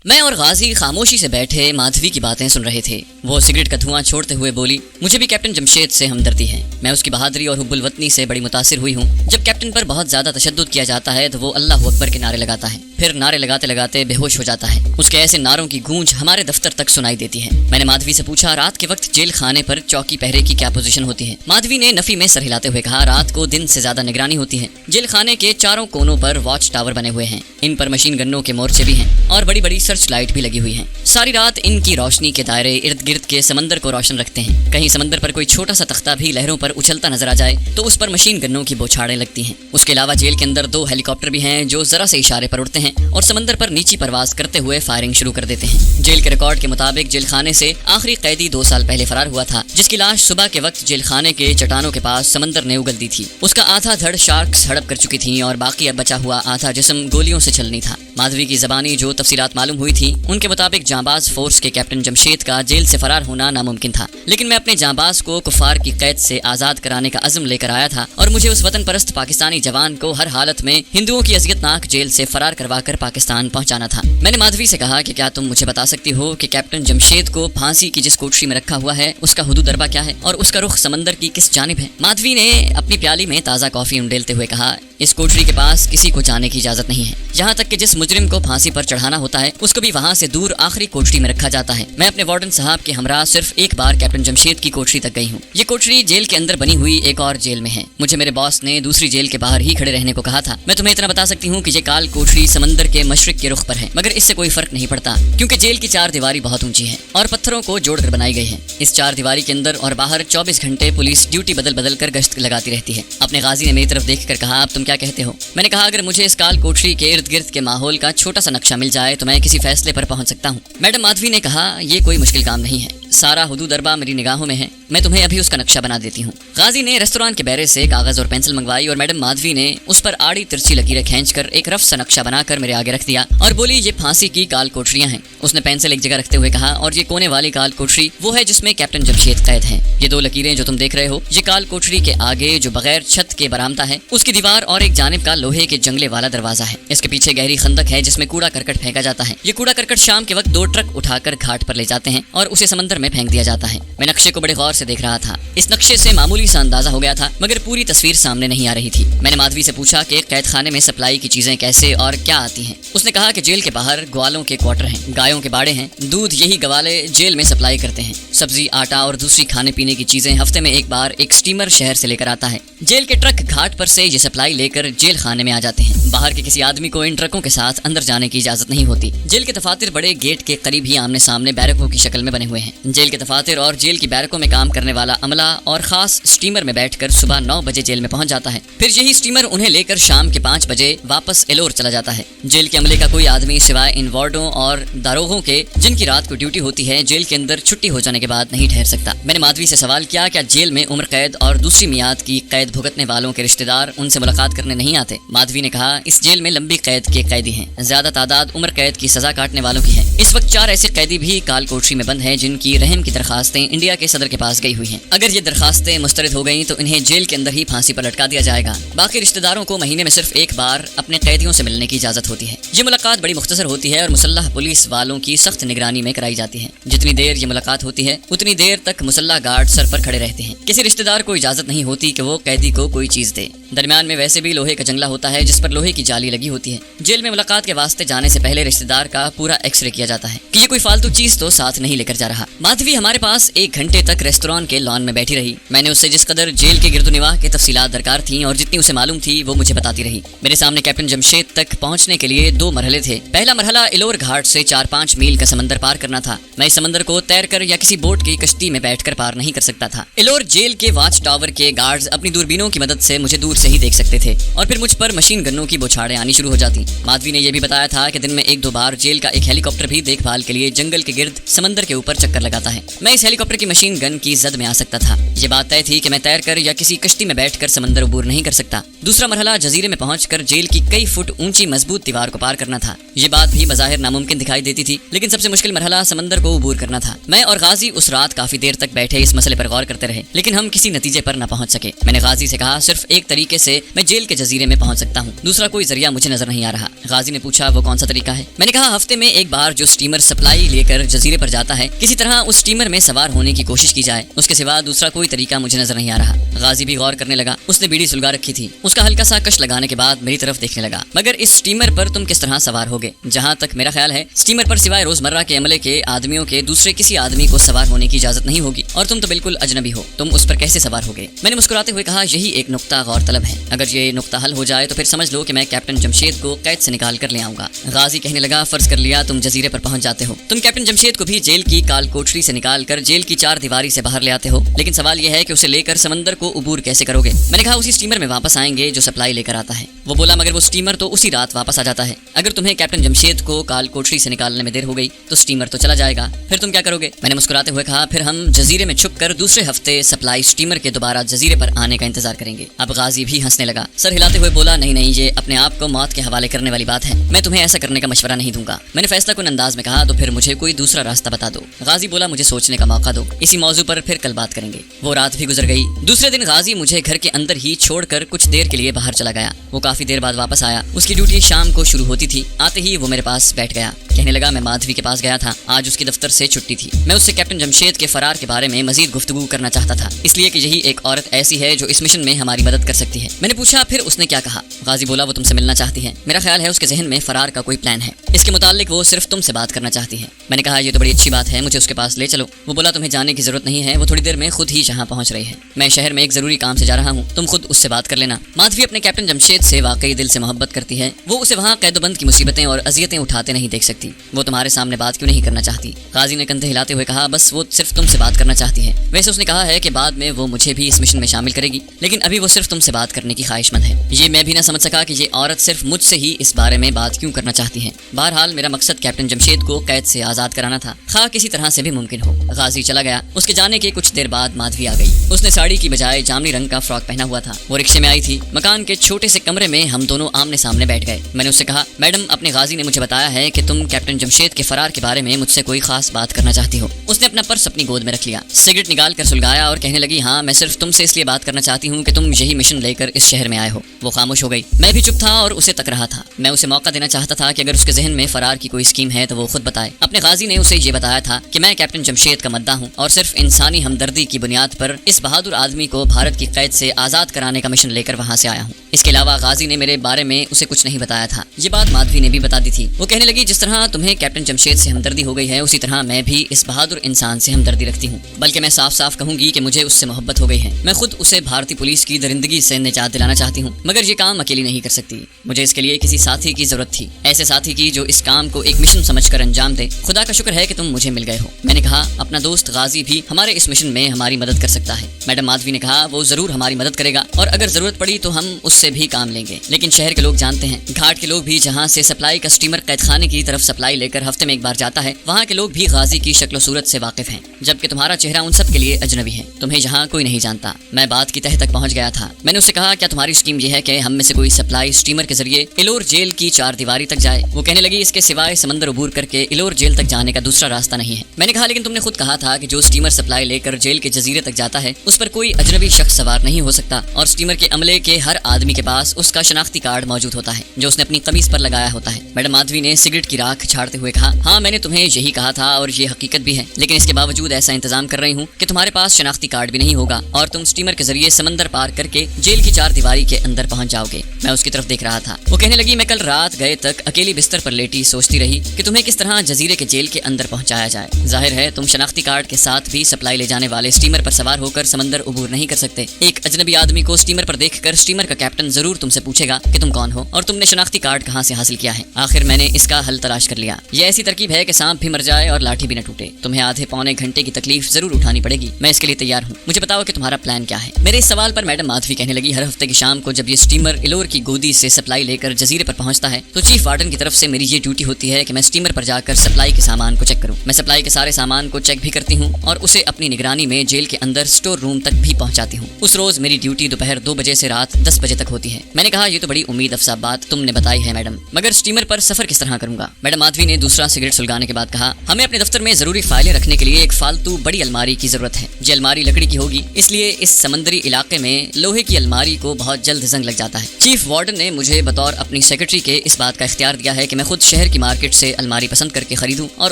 मैं और गाजी खामोशी से बैठे माधवी की बातें सुन रहे थे। वो सिगरेट का धुआं छोड़ते हुए बोली, मुझे भी कैप्टन जमशेद से हमदर्दी है। मैं उसकी बहादुरी और हुब्बुल वतनी से बड़ी मुतासिर हुई हूँ। जब कैप्टन पर बहुत ज्यादा तशद्दुद किया जाता है तो वो अल्लाह अकबर के नारे लगाता है, फिर नारे लगाते लगाते बेहोश हो जाता है। उसके ऐसे नारों की गूंज हमारे दफ्तर तक सुनाई देती है। मैंने माधवी से पूछा, रात के वक्त जेल खाने पर चौकी पहरे की क्या पोजीशन होती है? माधवी ने नफी में सर हिलाते हुए कहा, रात को दिन से ज्यादा निगरानी होती है। जेल खाने के चारों कोनों पर वॉच टावर बने हुए हैं। इन पर मशीन गन्नों के मोर्चे भी हैं और बड़ी बड़ी सर्च लाइट भी लगी हुई है। सारी रात इनकी रोशनी के दायरे इर्द गिर्द के समंदर को रोशन रखते हैं। कहीं समंदर पर कोई छोटा सा तख्ता भी लहरों पर उछलता नजर आ जाए तो उस पर मशीन गन्नों की बौछारें लगती हैं। उसके अलावा जेल के अंदर 2 हेलीकॉप्टर भी हैं जो जरा से इशारे पर उड़ते हैं और समंदर पर नीची परवाज करते हुए फायरिंग शुरू कर देते हैं। जेल के रिकॉर्ड के मुताबिक जेल खाने से आखिरी कैदी 2 साल पहले फरार हुआ था, जिसकी लाश सुबह के वक्त जेल खाने के चट्टानों के पास समंदर ने उगल दी थी। उसका आधा धड़ शार्क्स हड़प कर चुकी थी और बाकी अब बचा हुआ आधा जिस्म गोलियों से छलनी था। माधवी की जबानी जो तफसीलात मालूम हुई थी, उनके मुताबिक जांबाज फोर्स के कैप्टन जमशेद का जेल से फरार होना नामुमकिन था, लेकिन मैं अपने जांबाज को कुफार की कैद से आजाद कराने का अज़्म लेकर आया था और मुझे उस वतन परस्त पाकिस्तानी जवान को हर हालत में हिंदुओं की अज़ियतनाक जेल से फरार करवा कर पाकिस्तान पहुंचाना था। मैंने माधवी से कहा कि क्या तुम मुझे बता सकती हो कि कैप्टन जमशेद को फांसी की जिस कोठरी में रखा हुआ है उसका हुदूद अरबा क्या है और उसका रुख समंदर की किस जानिब है? माधवी ने अपनी प्याली में ताज़ा कॉफी उंडेलते हुए कहा, इस कोठरी के पास किसी को जाने की इजाजत नहीं है। यहाँ तक कि जिस मुजरिम को फांसी पर चढ़ाना होता है उसको भी वहाँ से दूर आखिरी कोठरी में रखा जाता है। मैं अपने वार्डन साहब के हमरा सिर्फ एक बार कैप्टन जमशेद की कोठरी तक गई हूँ। ये कोठरी जेल के अंदर बनी हुई एक और जेल में है। मुझे मेरे बॉस ने दूसरी जेल के बाहर ही खड़े रहने को कहा था। मैं तुम्हें इतना बता सकती हूँ कि ये काल कोठरी समंदर के मशरिक के रुख पर है, मगर इससे कोई फर्क नहीं पड़ता क्योंकि जेल की 4 दीवारी बहुत ऊंची है और पत्थरों को जोड़कर बनाई गई है। इस 4 दीवारी के अंदर और बाहर 24 घंटे पुलिस ड्यूटी बदल बदल कर गश्त लगाती रहती है। अपने गाजी ने मेरी तरफ देखकर कहा, अब तुम क्या कहते हो? मैंने कहा, अगर मुझे इस काल कोठरी के इर्द गिर्द के माहौल का छोटा सा नक्शा मिल जाए तो मैं किसी फैसले पर पहुंच सकता हूं। मैडम माधवी ने कहा, यह कोई मुश्किल काम नहीं है, सारा हुदूद अरबा मेरी निगाहों में है, मैं तुम्हें अभी उसका नक्शा बना देती हूँ। गाजी ने रेस्टोरेंट के बैरे से कागज और पेंसिल मंगवाई और मैडम माधवी ने उस पर आड़ी तिरछी लकीरें खींचकर एक रफ सा नक्शा बनाकर मेरे आगे रख दिया और बोली, ये फांसी की काल कोठरियां हैं। उसने पेंसिल एक जगह रखते हुए कहा, और ये कोने वाली काल कोठरी वो है जिसमें कैप्टन जमशेद कैद है। ये 2 लकीरें जो तुम देख रहे हो, ये काल कोठरी के आगे जो बगैर छत के बरामदा है उसकी दीवार और एक जानिब का लोहे के जंगले वाला दरवाजा है। इसके पीछे गहरी खंदक है जिसमें कूड़ा करकट फेंका जाता है। ये कूड़ा करकट शाम के वक्त 2 ट्रक उठाकर घाट पर ले जाते हैं और उसे समंदर में फेंक दिया जाता है। मैं नक्शे को बड़े गौर से देख रहा था। इस नक्शे से मामूली सा अंदाजा हो गया था, मगर पूरी तस्वीर सामने नहीं आ रही थी। मैंने माधवी से पूछा कि कैद खाने में सप्लाई की चीजें कैसे और क्या आती हैं। उसने कहा कि जेल के बाहर ग्वालों के क्वार्टर हैं, गायों के बाड़े हैं, दूध यही गवाले जेल में सप्लाई करते हैं। सब्जी, आटा और दूसरी खाने पीने की चीजें हफ्ते में एक बार एक स्टीमर शहर से लेकर आता है। जेल के ट्रक घाट पर से ये सप्लाई लेकर जेल खाने में आ जाते हैं। बाहर के किसी आदमी को इन ट्रकों के साथ अंदर जाने की इजाजत नहीं होती। जेल के दफातर बड़े गेट के करीब ही आमने सामने बैरकों की शक्ल में बने हुए हैं। जेल के दफातर और जेल की बैरकों में काम करने वाला अमला और खास स्टीमर में बैठकर सुबह 9 बजे जेल में पहुंच जाता है। फिर यही स्टीमर उन्हें लेकर शाम के 5 बजे वापस एलोर चला जाता है। जेल के अमले का कोई आदमी सिवाय इन वार्डों और दारोगों के, जिनकी रात को ड्यूटी होती है, जेल के अंदर छुट्टी हो जाने के बाद नहीं ठहर सकता। मैंने माधवी से सवाल किया, क्या जेल में उम्र कैद और दूसरी मियाद की कैद भुगतने वालों के रिश्तेदार उनसे मुलाकात करने नहीं आते? माधवी ने कहा, इस जेल में लंबी कैद के कैदी हैं, ज्यादा तादाद उम्र कैद की सजा काटने वालों की है। इस वक्त 4 ऐसे कैदी भी काल कोठरी में बंद हैं जिनकी रहम की दरखास्तें इंडिया के सदर के पास गई हुई हैं। अगर ये दरखास्तें मुस्तरद हो गई तो इन्हें जेल के अंदर ही फांसी पर लटका दिया जाएगा। बाकी रिश्तेदारों को महीने में सिर्फ एक बार अपने कैदियों से मिलने की इजाजत होती है। ये मुलाकात बड़ी मुख्तसर होती है और मुसल्लह पुलिस वालों की सख्त निगरानी में कराई जाती है। जितनी देर ये मुलाकात होती है उतनी देर तक मुसल्लह गार्ड सर पर खड़े रहते हैं। किसी रिश्तेदार को इजाजत नहीं होती कि वो कैदी को कोई चीज दे। दरमियान में वैसे भी लोहे का जंगला होता है जिस पर लोहे की जाली लगी होती है। जेल में मुलाकात के वास्ते जाने से पहले रिश्तेदार का पूरा एक्सरे किया जाता है कि ये कोई फालतू चीज तो साथ नहीं लेकर जा रहा। माधवी हमारे पास 1 घंटे तक रेस्टोरेंट के लॉन में बैठी रही। मैंने उससे जिस कदर जेल के गिरदोनिवाह के तफसीलात दरकार थी और जितनी उसे मालूम थी वो मुझे बताती रही। मेरे सामने कैप्टन जमशेद तक पहुंचने के लिए 2 मरहले थे। पहला मरहला एलोर घाट से 4-5 मील का समंदर पार करना था। मैं इस समंदर को तैरकर या किसी बोट की कश्ती में बैठकर पार नहीं कर सकता था। एलोर जेल के वॉच टावर के गार्ड्स अपनी दूरबीनों की मदद से मुझे दूर से ही देख सकते थे और फिर मुझ पर मशीन गन्नों की बौछारें आनी शुरू हो जाती। माधवी ने यह भी बताया था कि दिन में 1-2 बार जेल का एक हेलीकॉप्टर भी देखभाल के लिए जंगल के गिर्द समंदर के ऊपर चक्कर लगाता है। मैं इस हेलीकॉप्टर की मशीन गन की जद में आ सकता था। ये बात तय थी कि मैं तैरकर या किसी कश्ती में बैठकर समंदर अबूर नहीं कर सकता। दूसरा मरहला जजीरे में पहुंचकर जेल की कई फुट ऊंची मजबूत दीवार को पार करना था। ये बात भी बज़ाहिर नामुमकिन दिखाई देती थी, लेकिन सबसे मुश्किल मरहला समंदर को अबूर करना था। मैं और गाजी उस रात काफी देर तक बैठे इस मसले पर गौर करते रहे, लेकिन हम किसी नतीजे पर न पहुंच सके। मैंने गाजी से कहा, सिर्फ एक तरीका तरीके से मैं जेल के जजीरे में पहुंच सकता हूं। दूसरा कोई जरिया मुझे नजर नहीं आ रहा। गाजी ने पूछा, वो कौन सा तरीका है? मैंने कहा, हफ्ते में एक बार जो स्टीमर सप्लाई लेकर जजीरे पर जाता है, किसी तरह उस स्टीमर में सवार होने की कोशिश की जाए। उसके सिवा दूसरा कोई तरीका मुझे नजर नहीं आ रहा। गाजी भी गौर करने लगा। उसने बीड़ी सुलगा रखी थी। उसका हल्का सा कश लगाने के बाद मेरी तरफ देखने लगा। मगर इस स्टीमर पर तुम किस तरह सवार होगे? जहां तक मेरा ख्याल है, स्टीमर पर सिवाय रोजमर्रा के अमले के आदमियों के दूसरे किसी आदमी को सवार होने की इजाजत नहीं होगी, और तुम तो बिल्कुल अजनबी हो, तुम उस पर कैसे सवार होगे? मैंने मुस्कुराते हुए कहा, यही एक नुक्ता गौर तलब है। अगर ये नुक्ता हल हो जाए तो फिर समझ लो कि मैं कैप्टन जमशेद को कैद से निकाल कर ले आऊंगा। गाजी कहने लगा, फर्ज कर लिया तुम जजीरे पर पहुंच जाते हो, तुम कैप्टन जमशेद को भी जेल की काल कोठरी से निकाल कर जेल की चार दीवारी से बाहर ले आते हो, लेकिन सवाल यह है कि उसे लेकर समंदर को उबूर कैसे करोगे? मैंने कहा, उसी स्टीमर में वापस आएंगे जो सप्लाई लेकर आता है। वो बोला, मगर वो स्टीमर तो उसी रात वापस आ जाता है। अगर तुम्हें कैप्टन जमशेद को काल कोठरी से निकालने में देर हो गई तो स्टीमर तो चला जाएगा, फिर तुम क्या करोगे? मैंने मुस्कुराते हुए कहा, फिर हम जजीरे में छुप कर दूसरे हफ्ते सप्लाई स्टीमर के दोबारा जजीरे पर आने का इंतजार करेंगे। अब गाजी भी हंसने लगा। सर हिलाते हुए बोला, नहीं नहीं, ये अपने आप को मौत के हवाले करने वाली बात है। मैं तुम्हें ऐसा करने का मशवरा नहीं दूंगा। मैंने फैसला कुन अंदाज में कहा, तो फिर मुझे कोई दूसरा रास्ता बता दो। गाजी बोला, मुझे सोचने का मौका दो, इसी मौजू पर फिर कल बात करेंगे। वो रात भी गुजर गई। दूसरे दिन गाजी मुझे घर के अंदर ही छोड़कर कुछ देर के लिए बाहर चला गया। वो काफी देर बाद वापस आया। उसकी ड्यूटी शाम को शुरू होती थी। आते ही वो मेरे पास बैठ गया। कहने लगा, मैं माधवी के पास गया था, आज उसकी दफ्तर से छुट्टी थी। मैं उससे कैप्टन जमशेद के फरार के बारे में मजीद गुफ्तगू करना चाहता था, इसलिए कि यही एक औरत ऐसी है जो इस मिशन में हमारी मदद कर सकती है। मैंने पूछा, फिर उसने क्या कहा? गाजी बोला, वो तुमसे मिलना चाहती है। मेरा ख्याल है उसके जहन में फरार का कोई प्लान है। इसके मुतालिक वो सिर्फ तुमसे बात करना चाहती है। मैंने कहा, ये तो बड़ी अच्छी बात है, मुझे उसके पास ले चलो। वो बोला, तुम्हें जाने की जरूरत नहीं है, वो थोड़ी देर में खुद ही यहाँ पहुंच रही है। मैं शहर में एक जरूरी काम से जा रहा हूँ, तुम खुद उससे बात कर लेना। माधवी अपने कैप्टन जमशेद से वाकई दिल से मोहब्बत करती है। वो उसे वहाँ कैदोबंद की मुसीबतें और अजियतें उठाते नहीं देख सकती। वो तुम्हारे सामने बात क्यों नहीं करना चाहती? गाजी ने कंधे हिलाते हुए कहा, बस वो सिर्फ तुमसे बात करना चाहती है। वैसे उसने कहा है कि बाद में वो मुझे भी इस मिशन में शामिल करेगी, लेकिन अभी वो सिर्फ तुमसे बात करने की ख्वाहिशमंद है। ये मैं भी ना समझ सका कि ये औरत सिर्फ मुझसे ही इस बारे में बात क्यों करना चाहती है। बहरहाल मेरा मकसद कैप्टन जमशेद को कैद से आजाद कराना था, खा किसी तरह से भी मुमकिन हो। गाजी चला गया। उसके जाने के कुछ देर बाद माधवी आ गई। उसने साड़ी की बजाय जामनी रंग का फ्रॉक पहना हुआ था। वो रिक्शे में आई थी। मकान के छोटे से कमरे में हम दोनों आमने सामने बैठ गए। मैंने उससे कहा, मैडम, अपने गाजी ने मुझे बताया है कि तुम कैप्टन जमशेद के फरार के बारे में मुझसे कोई खास बात करना चाहती हो। उसने अपना पर्स अपनी गोद में रख लिया, सिगरेट निकाल कर सुलगाया और कहने लगी, हाँ, मैं सिर्फ तुमसे इसलिए बात करना चाहती हूँ कि तुम यही मिशन लेकर इस शहर में आए हो। वो खामोश हो गई। मैं भी चुप था और उसे तक रहा था। मैं उसे मौका देना चाहता था कि अगर उसके जहन में फरार की कोई स्कीम है तो वो खुद बताए। अपने गाजी ने उसे ये बताया था कि मैं कैप्टन जमशेद का मद्दा हूँ और सिर्फ इंसानी हमदर्दी की बुनियाद पर इस बहादुर आदमी को भारत की कैद से आजाद कराने का मिशन लेकर वहाँ से आया हूँ। इसके अलावा गाजी ने मेरे बारे में उसे कुछ नहीं बताया था। ये बात माधवी ने भी बता दी थी। वो कहने लगी, जिस तरह तुम्हें कैप्टन जमशेद से हमदर्दी हो गई है, उसी तरह मैं भी इस बहादुर इंसान से हमदर्दी रखती हूँ। बल्कि मैं साफ साफ कहूंगी कि मुझे उससे मोहब्बत हो गई है। मैं खुद उसे भारतीय पुलिस की दरिंदगी से निजात दिलाना चाहती हूँ, मगर ये काम अकेली नहीं कर सकती। मुझे इसके लिए किसी साथी की जरूरत थी, ऐसे साथी की जो इस काम को एक मिशन समझकर अंजाम दे। खुदा का शुक्र है कि तुम मुझे मिल गए हो। मैंने कहा, अपना दोस्त गाजी भी हमारे इस मिशन में हमारी मदद कर सकता है। मैडम माधवी ने कहा, वो जरूर हमारी मदद करेगा और अगर जरूरत पड़ी तो हम उससे भी काम लेंगे। लेकिन शहर के लोग जानते हैं, घाट के लोग भी जहाँ से सप्लाई का स्टीमर कैदखाने की तरफ सप्लाई लेकर हफ्ते में एक बार जाता है, वहाँ के लोग भी गाजी की शक्ल सूरत से वाकिफ हैं, जबकि तुम्हारा चेहरा उन सब के लिए अजनबी है। तुम्हें यहाँ कोई नहीं जानता। मैं बात की तह तक पहुँच गया था। मैंने उससे कहा, क्या तुम्हारी स्कीम यह है कि हम में से कोई सप्लाई स्टीमर के जरिए इलोर जेल की चार दीवारी तक जाए? वो कहने लगी, इसके सिवाय समंदर उबूर करके इलोर जेल तक जाने का दूसरा रास्ता नहीं है। मैंने कहा, लेकिन तुमने खुद कहा था कि जो स्टीमर सप्लाई लेकर जेल के जजीरे तक जाता है उस पर कोई अजनबी शख्स सवार नहीं हो सकता और स्टीमर के अमले के हर आदमी के पास उसका शनाख्ती कार्ड मौजूद होता है जो उसने अपनी कमीज पर लगाया होता है। मैडम माधवी ने सिगरेट की राख छाड़ते हुए कहा, हाँ, मैंने तुम्हें यही कहा था और ये हकीकत भी है, लेकिन इसके बावजूद ऐसा इंतजाम कर रही हूँ कि तुम्हारे पास शनाख्ती कार्ड भी नहीं होगा और तुम स्टीमर के जरिए समंदर पार करके जेल की चार दीवारी के अंदर पहुंच जाओगे। मैं उसकी तरफ देख रहा था। वो कहने लगी, मैं कल रात गए तक अकेली बिस्तर पर लेटी सोचती रही कि तुम्हें किस तरह जजीरे के जेल के अंदर पहुंचाया जाए। जाहिर है तुम शनाख्ती कार्ड के साथ भी सप्लाई ले जाने वाले स्टीमर पर सवार होकर समंदर उबूर नहीं कर सकते। एक अजनबी आदमी को स्टीमर पर देखकर स्टीमर का कैप्टन जरूर तुमसे पूछेगा कि तुम कौन हो और तुमने शनाख्ती कार्ड कहाँ से हासिल किया है। आखिर मैंने इसका हल तलाश कर लिया। यह ऐसी तरकीब है कि सांप भी मर जाए और लाठी भी न टूटे। तुम्हें आधे पौने घंटे की तकलीफ जरूर उठानी पड़ेगी। मैं इसके लिए तैयार हूँ। मुझे बताओ कि तुम्हारा प्लान क्या है। मेरे इस सवाल पर मैडम माधवी कहने लगी, हर हफ्ते की शाम को जब ये स्टीमर इलोर की गोदी से सप्लाई लेकर जजीरे पर पहुंचता है तो चीफ वार्डन की तरफ से मेरी ये ड्यूटी होती है कि मैं स्टीमर पर जाकर सप्लाई के सामान को चेक करूं। मैं सप्लाई के सारे सामान को चेक भी करती हूं और उसे अपनी निगरानी में जेल के अंदर स्टोर रूम तक भी पहुंचाती हूं। उस रोज मेरी ड्यूटी दोपहर 2 बजे से रात 10 बजे तक होती है। मैंने कहा, ये तो बड़ी उम्मीद अफसा बात तुमने बताई है मैडम, मगर स्टीमर पर सफर किस तरह करूंगा? मैडम माधवी ने दूसरा सिगरेट सुलगाने के बाद कहा, हमें अपने दफ्तर में जरूरी फाइलें रखने के लिए एक फालतू बड़ी अलमारी की जरूरत है। ये अलमारी लकड़ी की होगी, इसलिए इस समंदरी इलाके में लोहे की अलमारी को बहुत जल्द जंग लग जाता है। चीफ वार्डन ने मुझे बतौर अपनी सेक्रेटरी के इस बात का इख्तियार दिया है कि मैं खुद शहर की मार्केट से अलमारी पसंद करके खरीदूं और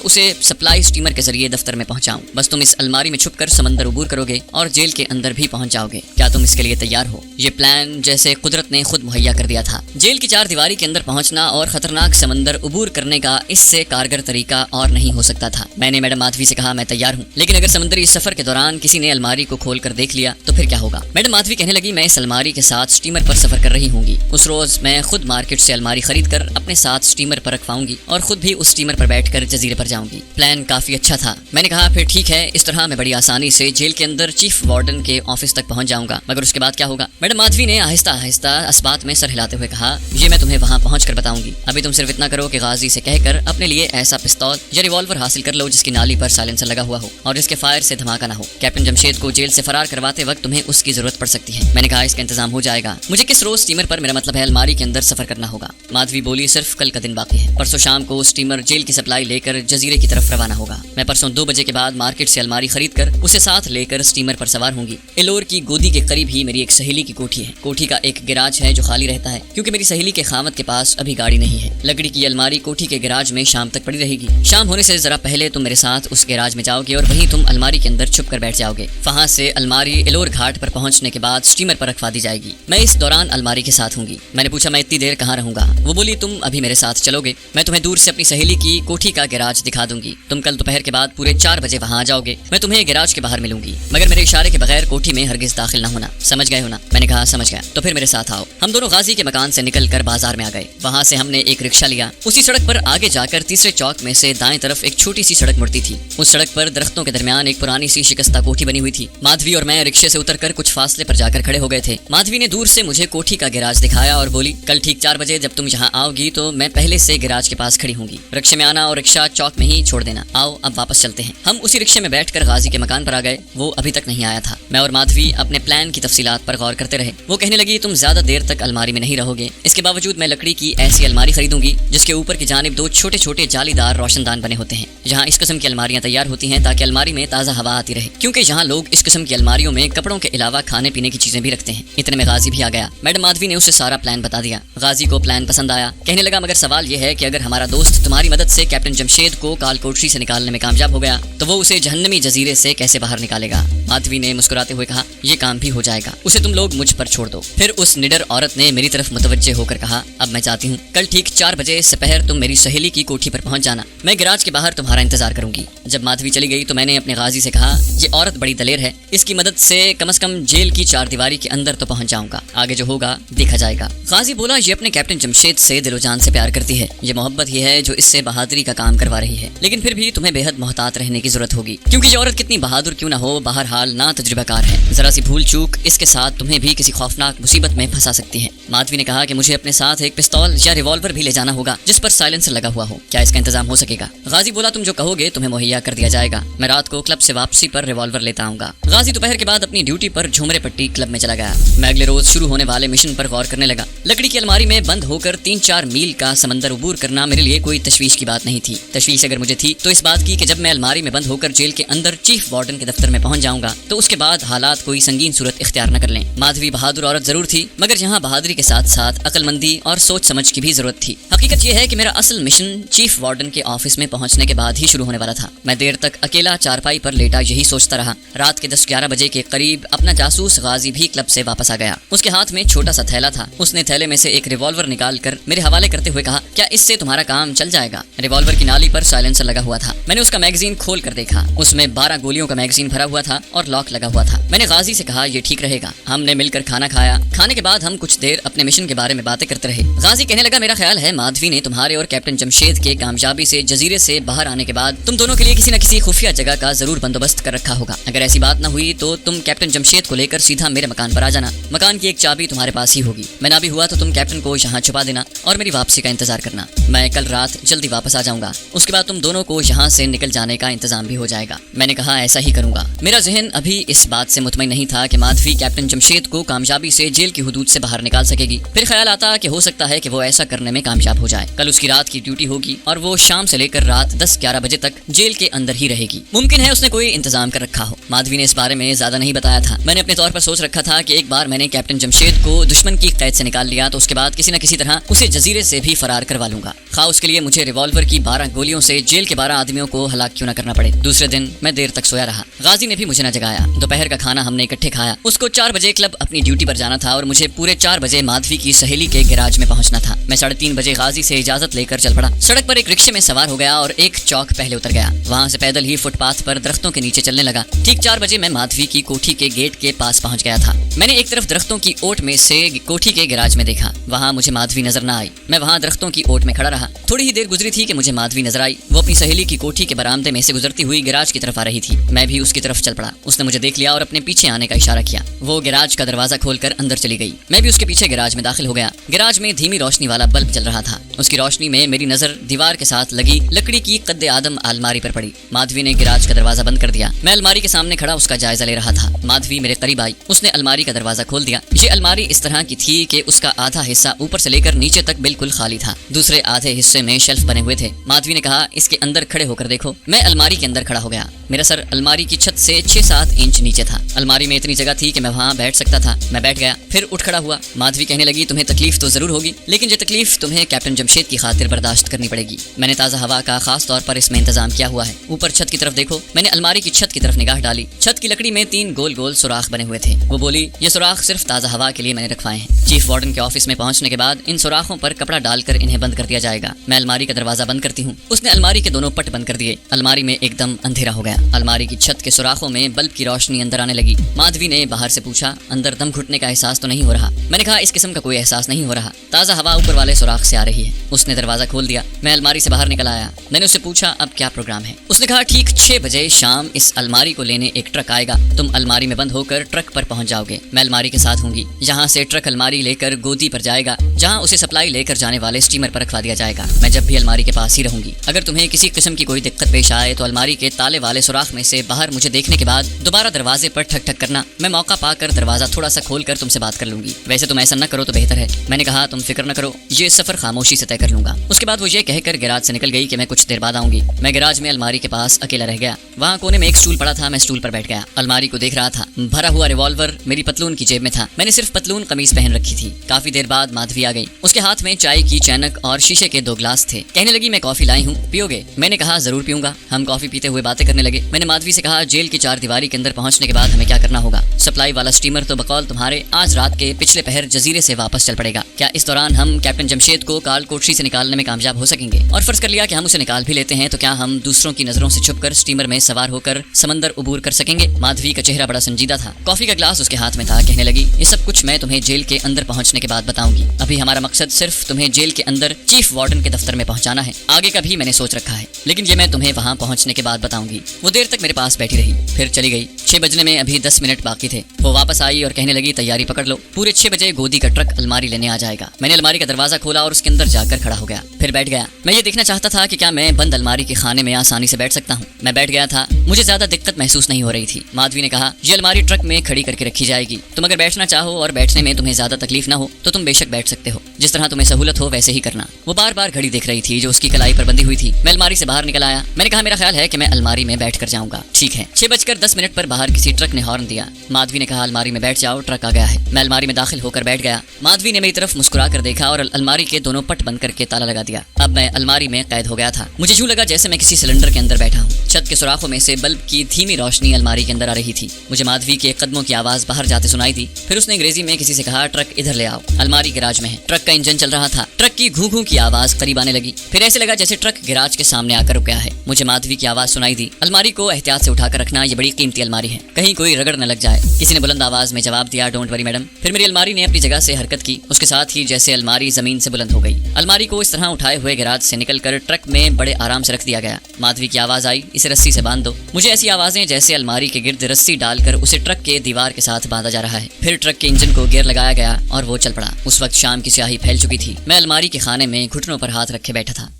उसे सप्लाई स्टीमर के जरिए दफ्तर में पहुंचाऊं। बस तुम इस अलमारी में छुपकर समंदर उबूर करोगे और जेल के अंदर भी पहुंच जाओगे। क्या तुम इसके लिए तैयार हो? ये प्लान जैसे कुदरत ने खुद मुहैया कर दिया था। जेल की चार दीवारी के अंदर पहुंचना और खतरनाक समंदर उबूर करने का इससे कारगर तरीका और नहीं हो सकता था। मैंने मैडम माधवी से कहा, मैं तैयार हूँ, लेकिन अगर समुद्री सफर के दौरान किसी ने अलमारी को खोल कर देख लिया तो फिर क्या होगा? मैडम माधवी कहने लगी, मैं इस अलमारी के साथ स्टीमर पर सफर कर रही होंगी। उस रोज मैं खुद मार्केट से अलमारी खरीद कर अपने साथ स्टीमर पर रखवाऊंगी और खुद भी उस स्टीमर पर बैठकर जजीरे पर जाऊंगी। प्लान काफी अच्छा था। मैंने कहा, फिर ठीक है, इस तरह मैं बड़ी आसानी से जेल के अंदर चीफ वार्डन के ऑफिस तक पहुंच जाऊंगा। मगर उसके बाद क्या होगा? मैडम माधवी ने आहिस्ता आहिस्ता अस्बात में सर हिलाते हुए कहा, ये मैं तुम्हें वहां पहुंच कर बताऊंगी। अभी तुम सिर्फ इतना करो कि गाजी से कहकर अपने लिए ऐसा पिस्तौल या रिवॉल्वर हासिल कर लो जिसकी नाली पर साइलेंसर लगा हुआ हो और इसके फायर से धमाका ना हो। कैप्टन जमशेद को जेल से फरार करवाते वक्त तुम्हें उसकी जरूरत पड़ सकती है। मैंने कहा, इसका इंतजाम हो जाएगा। मुझे किस रोज स्टीमर पर, मेरा मतलब है अलमारी के अंदर सफर करना होगा। माधवी बोली, सिर्फ कल का दिन बाकी है। परसों शाम को स्टीमर जेल की सप्लाई लेकर जजीरे की तरफ रवाना होगा। मैं परसों 2 बजे के बाद मार्केट से अलमारी खरीद कर उसे साथ लेकर स्टीमर पर सवार होंगी। एलोर की गोदी के करीब ही मेरी एक सहेली की कोठी है। कोठी का एक गिराज है जो खाली रहता है क्योंकि मेरी सहेली के खामद के पास अभी गाड़ी नहीं है। लकड़ी की अलमारी कोठी के गिराज में शाम तक पड़ी रहेगी। शाम होने से जरा पहले तुम मेरे साथ उस गैराज में जाओगे और वहीं तुम अलमारी के अंदर छुप कर बैठ जाओगे। वहां से अलमारी एलोर घाट पर पहुंचने के बाद स्टीमर पर रखवा दी जाएगी। मैं इस दौरान अलमारी के साथ होंगी। मैंने पूछा, मैं इतनी देर कहाँ रहूंगा? वो बोली, तुम अभी मेरे साथ चलोगे, मैं तुम्हें दूर से अपनी सहेली की कोठी का गैराज दिखा दूंगी। तुम कल दोपहर के बाद पूरे 4 बजे वहां आ जाओगे। मैं तुम्हें गैराज के बाहर मिलूंगी, मगर मेरे इशारे के बगैर कोठी में हरगिज दाखिल ना होना। समझ गए हो ना? मैंने कहा, समझ गया। तो फिर मेरे साथ आओ। हम दोनों गाजी के मकान से निकल कर बाजार में आ गए। वहां से हमने एक रिक्शा लिया। उसी सड़क पर आगे जाकर तीसरे चौक में से दाएं तरफ एक छोटी सी सड़क मुड़ती थी। उस सड़क पर दरख्तों के दरमियान एक पुरानी सी शिकस्ता कोठी बनी हुई थी। माधवी और मैं रिक्शे से उतरकर कुछ फासले पर जाकर खड़े हो गए थे। माधवी ने दूर से मुझे कोठी का गैराज दिखाया और बोली, कल ठीक 4 बजे जब तुम यहाँ आओगी तो मैं पहले से गैराज के पास खड़ी होंगी। रिक्शे में आना और रिक्शा चौक में ही छोड़ देना। आओ अब वापस चलते हैं। हम उसी रिक्शे में बैठकर गाजी के मकान पर आ गए। वो अभी तक नहीं आया था। मैं और माधवी अपने प्लान की तफसीलात पर गौर करते रहे। वो कहने लगी, तुम ज्यादा देर तक अलमारी में नहीं रहोगे। इसके बावजूद मैं लकड़ी की ऐसी अलमारी खरीदूंगी जिसके ऊपर की जानिब 2 छोटे छोटे जालीदार रोशनदान बने होते हैं। यहाँ इस किस्म की अलमारियां तैयार होती हैं ताकि अलमारी में ताज़ा हवा आती रहे, क्योंकि यहाँ लोग इस किस्म की अलमारियों में कपड़ों के अलावा खाने पीने की चीजें भी रखते हैं। इतने में गाजी भी आ गया। मैडम माधवी ने उसे सारा प्लान बता दिया। गाजी को प्लान पसंद आया। कहने लगा, मगर सवाल यह है कि अगर हमारा दोस्त तुम्हारी मदद से कैप्टन जमशेद को कालकोठरी से निकालने में कामयाब हो गया तो वो उसे जहन्नमी जजीरे से कैसे बाहर निकालेगा? माधवी ने मुस्कुराते हुए कहा, ये काम भी हो जाएगा, उसे तुम लोग मुझ पर छोड़ दो। फिर उस निडर औरत ने मेरी तरफ मुतवज्जे होकर कहा, अब मैं चाहती हूँ कल ठीक 4 बजे सपहर तुम मेरी सहेली की कोठी पर पहुंच जाना। मैं गैराज के बाहर तुम्हारा इंतजार करूंगी। जब माधवी चली गई तो मैंने अपने गाजी से कहा, ये औरत बड़ी दलेर है, इसकी मदद से कम जेल की 4 दीवारी के अंदर तो पहुंच जाऊंगा, आगे जो होगा देखा जाएगा। गाजी बोला, ये अपने कैप्टन जमशेद से दिलो जान से प्यार करती है। ये मोहब्बत ही है जो इससे बहादुरी का काम करवा रही है, लेकिन फिर भी तुम्हें बेहद मोहतात रहने की जरूरत होगी, क्योंकि ये औरत कितनी बहादुर क्यों ना हो, बहरहाल ना तजुर्बाकार है। जरा सी भूल चूक इसके साथ तुम्हें भी किसी खौफनाक मुसीबत में फंसा सकती है। माधवी ने कहा कि मुझे अपने साथ एक पिस्तौल या रिवॉल्वर भी ले जाना होगा जिस पर साइलेंसर लगा हुआ हो। क्या इसका इंतजाम हो सकेगा? गाजी बोला, तुम जो कहोगे तुम्हें मुहैया कर दिया जाएगा। मैं रात को क्लब से वापसी पर रिवॉल्वर लेता आऊंगा। गाजी दोपहर के बाद अपनी ड्यूटी पर झुमरे पट्टी क्लब में चला गया। मैं अगले रोज शुरू होने वाले मिशन पर गौर करने लगा। लकड़ी की अलमारी में बंद होकर 3-4 मील का समंदर उबूर करना मेरे लिए कोई तशवीश की बात नहीं थी। तशवीश अगर मुझे थी तो इस बात की कि जब मैं अलमारी में बंद होकर जेल के अंदर चीफ वार्डन के दफ्तर में पहुंच जाऊंगा तो उसके बाद हालात कोई संगीन सूरत इख्तियार न कर लें। माधवी बहादुर औरत जरूर थी, मगर यहाँ बहादुरी के साथ साथ अक्लमंदी और सोच समझ की भी जरूरत थी। हकीकत यह है कि मेरा असल मिशन चीफ वार्डन के ऑफिस में पहुंचने के बाद ही शुरू होने वाला था। मैं देर तक अकेला चारपाई पर लेटा यही सोचता रहा। रात के 10-11 बजे के करीब अपना जासूस गाजी भी क्लब से वापस आ गया। उसके हाथ में छोटा सा थैला था। उसने थैले में से एक रिवॉल्वर निकाल कर मेरे हवाले करते हुए कहा, क्या इससे तुम्हारा काम चल जाएगा? रिवॉल्वर की नाली पर साइलेंसर लगा हुआ था। मैंने उसका मैगजीन खोल कर देखा। उसमें 12 गोलियों का मैगजीन भरा हुआ था और लॉक लगा हुआ था। मैंने गाजी से कहा, यह ठीक रहेगा। हमने मिलकर खाना खाया। खाने के बाद हम कुछ देर अपने मिशन के बारे में बातें करते रहे। गाजी कहने लगा, मेरा ख्याल है माधवी ने तुम्हारे और कैप्टन जमशेद के कामयाबी से जजीरे से बाहर आने के बाद तुम दोनों के लिए किसी न किसी खुफिया जगह का जरूर बंदोबस्त कर रखा होगा। अगर ऐसी बात न हुई तो तुम कैप्टन जमशेद को लेकर सीधा मेरे मकान पर आ जाना। मकान की एक चाबी तुम्हारे पास ही होगी। मैं ना भी हुआ तो तुम कैप्टन को यहाँ छुपा देना और मेरी वापसी का इंतजार करना। मैं कल रात जल्दी वापस आ जाऊंगा। उसके बाद तुम दोनों को यहाँ से निकल जाने का इंतजाम भी हो जाएगा। मैंने कहा, ऐसा ही करूंगा। मेरा जहन लेकिन अभी इस बात से मुतमईन नहीं था कि माधवी कैप्टन जमशेद को कामयाबी से जेल की हुदूद से बाहर निकाल सकेगी। फिर ख्याल आता कि हो सकता है कि वो ऐसा करने में कामयाब हो जाए। कल उसकी रात की ड्यूटी होगी और वो शाम से लेकर रात 10-11 बजे तक जेल के अंदर ही रहेगी। मुमकिन है उसने कोई इंतजाम कर रखा हो। माधवी ने इस बारे में ज्यादा नहीं बताया था। मैंने अपने तौर पर सोच रखा था कि एक बार मैंने कैप्टन जमशेद को दुश्मन की कैद से निकाल लिया तो उसके बाद किसी न किसी तरह उसे जजीरे से भी फरार करवा लूंगा, खा उसके लिए मुझे रिवॉल्वर की 12 गोलियों से जेल के 12 आदमियों को हलाक क्यों न करना पड़े। दूसरे दिन मैं देर तक सोया रहा। गाजी ने भी मुझे न जगाया। दोपहर का खाना हमने इकट्ठे खाया। उसको 4 बजे क्लब अपनी ड्यूटी पर जाना था और मुझे पूरे 4 बजे माधवी की सहेली के गैराज में पहुंचना था। मैं 3:30 बजे गाजी से इजाजत लेकर चल पड़ा। सड़क पर एक रिक्शे में सवार हो गया और एक चौक पहले उतर गया। वहाँ से पैदल ही फुटपाथ पर दरख्तों के नीचे चलने लगा। ठीक 4 बजे मैं माधवी की कोठी के गेट के पास पहुंच गया था। मैंने एक तरफ दरख्तों की ओट में से कोठी के गैराज में देखा। वहाँ मुझे माधवी नजर न आई। मैं वहाँ दरख्तों की ओट में खड़ा रहा। थोड़ी ही देर गुजरी थी कि मुझे माधवी नजर आई। वो अपनी सहेली की कोठी के बरामदे में से गुजरती हुई गैराज की तरफ आ रही थी। मैं भी उसकी तरफ चल पड़ा। उसने मुझे देख लिया और अपने पीछे आने का इशारा किया। वो गैराज का दरवाजा खोलकर अंदर चली गई। मैं भी उसके पीछे गैराज में दाखिल हो गया। गैराज में धीमी रोशनी वाला बल्ब जल रहा था। उसकी रोशनी में मेरी नजर दीवार के साथ लगी लकड़ी की कद्दे आदम अलमारी पर पड़ी। माधवी ने गैराज का दरवाजा बंद कर दिया। मैं अलमारी के सामने खड़ा उसका जायजा ले रहा था। माधवी मेरे करीब आई। उसने अलमारी का दरवाजा खोल दिया। ये अलमारी इस तरह की थी कि उसका आधा हिस्सा ऊपर से लेकर नीचे तक बिल्कुल खाली था। दूसरे आधे हिस्से में शेल्फ बने हुए थे। माधवी ने कहा, इसके अंदर खड़े होकर देखो। मैं अलमारी के अंदर खड़ा हो गया। मेरा सर अलमारी की छत से 6-7 इंच नीचे था। अलमारी में इतनी जगह थी कि मैं वहाँ बैठ सकता था। मैं बैठ गया, फिर उठ खड़ा हुआ। माधवी कहने लगी, तुम्हें तकलीफ तो जरूर होगी, लेकिन ये तकलीफ तुम्हें कैप्टन जमशेद की खातिर बर्दाश्त करनी पड़ेगी। मैंने ताज़ा हवा का खास तौर पर इसमें इंतजाम किया हुआ है। ऊपर छत की तरफ देखो। मैंने अलमारी की छत की तरफ निगाह डाली। छत की लकड़ी में 3 गोल गोल सुराख बने हुए थे। वो बोली, ये सुराख सिर्फ ताज़ा हवा के लिए मैंने रखवाए हैं। चीफ वार्डन के ऑफिस में पहुंचने के बाद इन सुराखों पर कपड़ा डालकर इन्हें बंद कर दिया जाएगा। मैं अलमारी का दरवाजा बंद करती हूँ। उसने अलमारी के दोनों पट बंद कर दिए। अलमारी में एकदम अंधेरा हो गया। अलमारी की छत के सुराखों में बल्ब की रोशनी अंदर आने लगी। माधवी ने बाहर से पूछा, अंदर दम घुटने का एहसास तो नहीं हो रहा? मैंने कहा, इस किस्म का कोई एहसास नहीं हो रहा। ताज़ा हवा ऊपर वाले सुराख से आ रही है। उसने दरवाजा खोल दिया। मैं अलमारी से बाहर निकल आया। मैंने उससे पूछा, अब क्या प्रोग्राम है? उसने कहा, ठीक 6 बजे शाम इस अलमारी को लेने एक ट्रक आएगा। तुम अलमारी में बंद होकर ट्रक पर पहुंच जाओगे। मैं अलमारी के साथ होंगी। यहाँ से ट्रक अलमारी लेकर गोदी पर जाएगा, जहाँ उसे सप्लाई लेकर जाने वाले स्टीमर पर रखवा दिया जाएगा। मैं जब भी अलमारी के पास ही रहूंगी। अगर तुम्हें किसी किस्म की कोई दिक्कत पेश आए तो अलमारी के ताले वाले सुराख में से बाहर मुझे देखने के बाद दोबारा दरवाजे पर ठक ठक करना। मैं मौका पाकर दरवाजा थोड़ा सा खोलकर तुमसे बात कर लूंगी। वैसे तुम ऐसा न करो तो बेहतर है। मैंने कहा, तुम फिक्र न करो, ये सफर खामोशी से तय कर लूंगा। उसके बाद वो ये कहकर गैराज से निकल गई कि मैं कुछ देर बाद आऊंगी। मैं गैराज में अलमारी के पास अकेला रह गया। वहाँ कोने में एक स्टूल पड़ा था। मैं स्टूल पर बैठ गया। अलमारी को देख रहा था। भरा हुआ रिवॉल्वर मेरी पतलून की जेब में था। मैंने सिर्फ पतलून कमीज पहन रखी थी। काफी देर बाद माधवी आ गई। उसके हाथ में चाय की चैनक और शीशे के 2 ग्लास थे। कहने लगी, मैं कॉफी लाई हूँ, पियोगे? मैंने कहा, जरूर पीऊंगा। हम कॉफी पीते हुए बातें करने लगे। मैंने माधवी से कहा, जेल की 4 दीवारी के अंदर पहुंचने के बाद हमें क्या करना होगा? सप्लाई वाला स्टीमर तो बकौल तुम्हारे आज रात के पिछले पहर जजीरे से वापस चल पड़ेगा। क्या इस दौरान हम कैप्टन जमशेद को काल कोठरी से निकालने में कामयाब हो सकेंगे? और फर्ज कर लिया कि हम उसे निकाल भी लेते हैं तो क्या हम दूसरों की नजरों से छुपकर स्टीमर में सवार होकर समंदर उबूर कर सकेंगे? माधवी का चेहरा बड़ा संजीदा था। कॉफी का ग्लास उसके हाथ में था। कहने लगी, ये सब कुछ मैं तुम्हें जेल के अंदर पहुंचने के बाद बताऊंगी। अभी हमारा मकसद सिर्फ तुम्हें जेल के अंदर चीफ वार्डन के दफ्तर में पहुंचाना है। आगे का भी मैंने सोच रखा है, लेकिन ये मैं तुम्हें वहां पहुंचने के बाद बताऊंगी। वो देर तक मेरे पास बैठी रही, फिर चली गई। 6 बजने में अभी 10 मिनट बाकी थे। वो वापस आई और कहने लगी, तैयारी पकड़ लो, पूरे 6 बजे गोदी का ट्रक अलमारी लेने आ जाएगा। मैंने अलमारी का दरवाजा खोला और उसके अंदर जाकर खड़ा हो गया। फिर बैठ गया। मैं ये देखना चाहता था कि क्या मैं बंद अलमारी के खाने में आसानी से बैठ सकता हूँ। मैं बैठ गया था। मुझे ज्यादा दिक्कत महसूस नहीं हो रही थी। माधवी ने कहा, ये अलमारी ट्रक में खड़ी करके रखी जाएगी। तुम अगर बैठना चाहो और बैठने में तुम्हें ज्यादा तकलीफ ना हो तो तुम बेशक बैठ सकते हो। जिस तरह तुम्हें सहूलत हो वैसे ही करना। वो बार बार घड़ी देख रही थी जो उसकी कलाई पर बंधी हुई थी। मैं अलमारी से बाहर निकल आया। मैंने कहा, मेरा ख्याल है कि मैं अलमारी में बैठ कर जाऊंगा। ठीक है। 6:10 पर बाहर किसी ट्रक ने हॉर्न दिया। माधवी ने कहा, अलमारी में बैठ जाओ, ट्रक आ गया है। मैं अलमारी में दाखिल होकर बैठ गया। माधवी ने मेरी तरफ मुस्कुरा कर देखा और अलमारी के दोनों पट बंद करके ताला लगा दिया। अब मैं अलमारी में कैद हो गया था। मुझे यूं लगा जैसे मैं किसी सिलेंडर के अंदर बैठा हूँ। छत के सुराखों में से बल्ब की धीमी रोशनी अलमारी के अंदर आ रही थी। मुझे माधवी के कदमों की आवाज बाहर जाते सुनाई दी। फिर उसने अंग्रेजी में किसी से कहा, ट्रक इधर ले आओ, अलमारी गैराज में है। ट्रक का इंजन चल रहा था। ट्रक की घू घू की आवाज करीब आने लगी। फिर ऐसे लगा जैसे ट्रक गैराज के सामने आकर रुक गया है। मुझे माधवी की आवाज सुनाई दी, अलमारी को एहतियात से उठाकर रखना, ये बड़ी कीमती अलमारी है, कहीं कोई रगड़ न लग जाए। किसी ने बुलंद आवाज में जवाब दिया, डोंट वरी मैडम। फिर मेरी अलमारी ने अपनी जगह से हरकत की, उसके साथ ही जैसे अलमारी जमीन से बुलंद हो गई। अलमारी को इस तरह उठाए हुए गैराज से निकलकर ट्रक में बड़े आराम से रख दिया गया। माधवी की आवाज आई, इसे रस्सी से बांध दो। मुझे ऐसी आवाजें जैसे अलमारी के गिर्द रस्सी डालकर उसे ट्रक के दीवार के साथ बांधा जा रहा है। फिर ट्रक के इंजन को गियर लगाया गया और वो चल पड़ा। उस वक्त शाम की स्याही फैल चुकी थी। मैं अलमारी के खाने में घुटनों पर हाथ रखे बैठा था।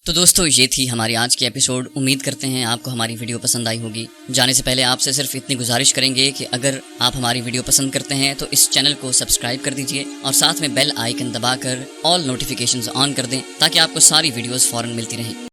तो दोस्तوں ये थी हमारी आज की एपिसोड। उम्मीद करते हैं आपको हमारी वीडियो पसंद आई होगी। जाने से पहले आपसे सिर्फ इतनी गुजारिश करेंगे कि अगर आप हमारी वीडियो पसंद करते हैं तो इस चैनल को सब्सक्राइब कर दीजिए और साथ में बेल आइकन दबाकर ऑल नोटिफिकेशंस ऑन कर दें ताकि आपको सारी वीडियोस फ़ौरन मिलती रहें।